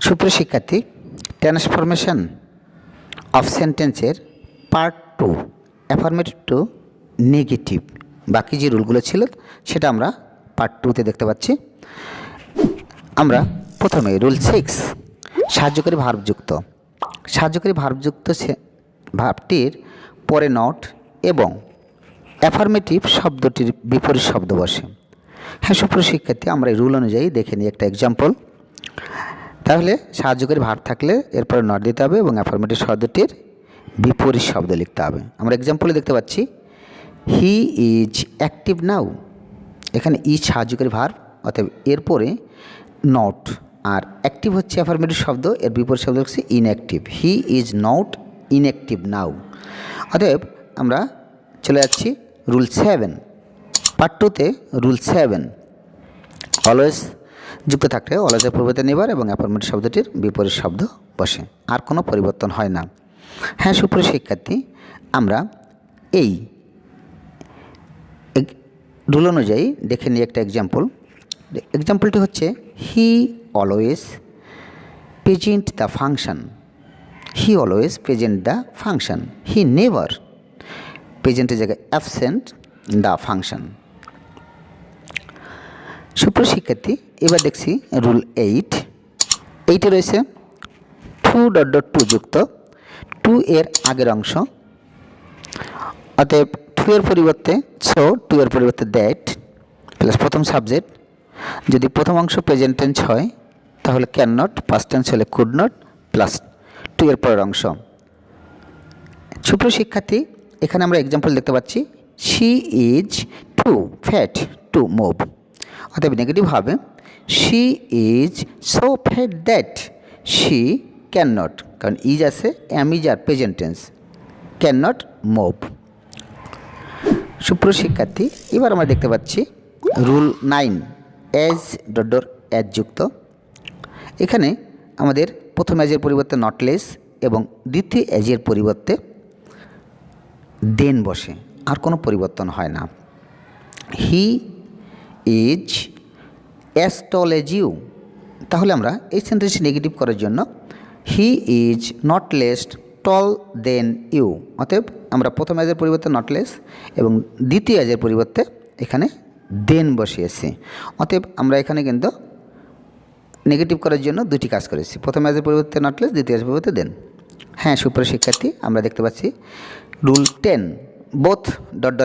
সুপ্রিয় শিক্ষার্থী, transformation of সেন্টেন্সের পার্ট 2 অ্যাফার্মেটিভ টু নেগেটিভ বাকি যে রুলগুলো ছিল সেটা আমরা পার্ট 2তে দেখতে পাচ্ছি। আমরা প্রথমে রুল 6 সাহায্যকারী ভার্বযুক্ত ভার্বটির পরে নট এবং অ্যাফার্মেটিভ শব্দটির বিপরীত শব্দ বসে। হ্যাঁ সুপ্রিয় শিক্ষার্থী, আমরা এই রুল অনুযায়ী দেখে নিই একটা এক্সাম্পল। তাহলে সাহায্যকারী ভার্ব থাকলে এরপরে নট দিতে হবে এবং অ্যাফার্মেটিভ শব্দটির বিপরীত শব্দ লিখতে হবে। আমরা এক্সাম্পলে দেখতে পাচ্ছি হি ইজ অ্যাক্টিভ নাও। এখানে ইজ সাহায্যকারী ভার্ব, অতএব এরপরে নট, আর অ্যাক্টিভ হচ্ছে অ্যাফার্মেটিভ শব্দ, এর বিপরীত শব্দ হচ্ছে inactive. He is not inactive now. অতএব আমরা চলে যাচ্ছি রুল 7 পার্ট 2তে। রুল 7 অলওয়েজ যুক্ত থাকলে অলওয়েজের পূর্বতে নেবার এবং অ্যাফার্মেটিভ শব্দটির বিপরীত শব্দ বসে, আর কোনো পরিবর্তন হয় না। হ্যাঁ সুপ্রিয় শিক্ষার্থী, আমরা এই রুল অনুযায়ী দেখে নিই একটা এক্সাম্পল। এক্সাম্পলটি হচ্ছে he always present the function. He always present the function. He never, প্রেজেন্টের জায়গায় অ্যাবসেন্ট দ্য ফাংশন। সুপ্রিয় শিক্ষার্থী, এবার দেখছি রুল 8 রয়েছে টু যুক্ত 2 এর আগের অংশ, অতএব 2 এর পরিবর্তে সো, 2 এর পরিবর্তে দ্যাট প্লাস প্রথম সাবজেক্ট। যদি প্রথম অংশ প্রেজেন্ট টেন্স হয় তাহলে ক্যান নট, পাস্ট টেন্স হলে কুড নট প্লাস 2 এর পরের অংশ। সুপ্রিয় শিক্ষার্থী, এখানে আমরা এক্সাম্পল দেখতে পাচ্ছি she is too fat to move. অতএব নেগেটিভ হবে she is so fat that she can not, কারণ ইজ আছে, am is are present tense, can not move. সুপ্রিয় শিক্ষার্থী, এবার আমরা দেখতে পাচ্ছি রুল 9 অ্যাজ অ্যাজ যুক্ত। এখানে আমাদের প্রথম অ্যাজের পরিবর্তে নটলেস এবং দ্বিতীয় অ্যাজের পরিবর্তে দেন বসে, আর কোনো পরিবর্তন হয় না। He is as tall as you. তাহলে আমরা এই সেন্টেন্সটি নেগেটিভ করার জন্য he is not less tall than you. অতএব আমরা প্রথম অ্যাজের পরিবর্তে নটলেস এবং দ্বিতীয় অ্যাজের পরিবর্তে এখানে দেন বসিয়েছি। অতএব আমরা এখানে কিন্তু নেগেটিভ করার জন্য দুটি কাজ করেছি, প্রথম অ্যাজের পরিবর্তে নটলেস, দ্বিতীয় অ্যাজের পরিবর্তে দেন। হ্যাঁ সুপ্রিয় শিক্ষার্থী, আমরা দেখতে পাচ্ছি রুল 10 বোথ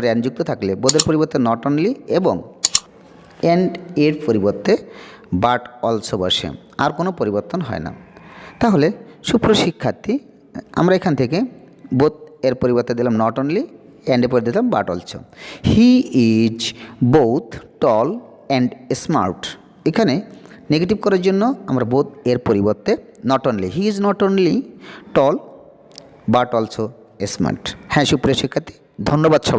অ্যান্ড যুক্ত থাকলে বোধের পরিবর্তে নট অনলি এবং অ্যান্ড এর পরিবর্তে বাট অলসো বসে, আর কোনো পরিবর্তন হয় না। তাহলে সুপ্রিয় শিক্ষার্থী, আমরা এখান থেকে বোথ এর পরিবর্তে দিলাম নট অনলি, অ্যান্ডের পরে দিলাম but also. He is both tall and smart. এখানে নেগেটিভ করার জন্য আমরা বোথ এর পরিবর্তে not only, he is not only tall but also smart. হ্যাঁ সুপ্রিয় শিক্ষার্থী, ধন্যবাদ সবাই।